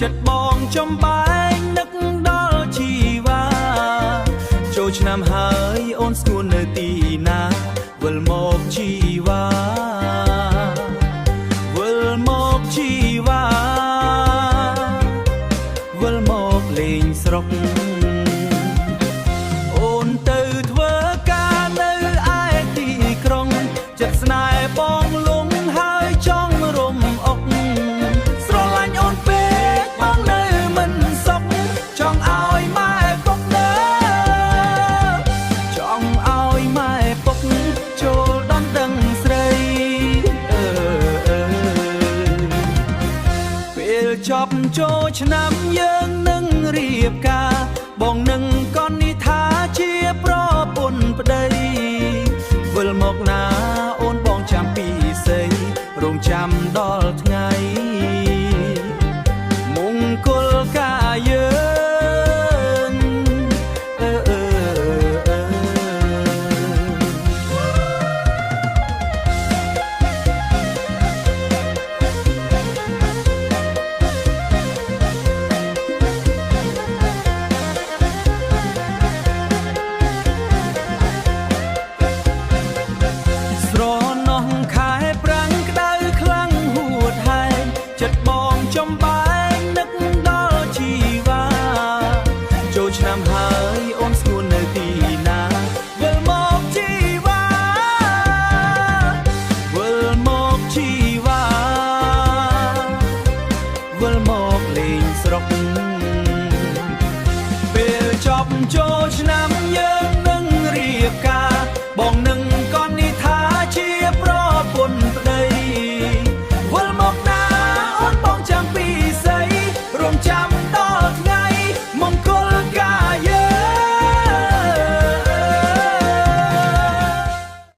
ចិត្តបងចំបែងនឹកដល់ជីវ៉ាចូលឆ្នាំហើយអូនស្ងួននៅទីណាវិលមកជីវ៉ាវិលមកជីវ៉ាវិលមកលេងស្រុកអូនទៅធ្វើការនៅឯទីក្រុងចិត្តស្នេហ៍បងលងហើយចង់រំអុកស្រឡាញ់អូនពេកបងនៅមិនសុខចង់ឲ្យម៉ែពុកនៅចង់ឲ្យម៉ែពុកចូលដំដឹងស្រីពេលចប់ចូលឆ្នាំយើងនឹងរៀបការ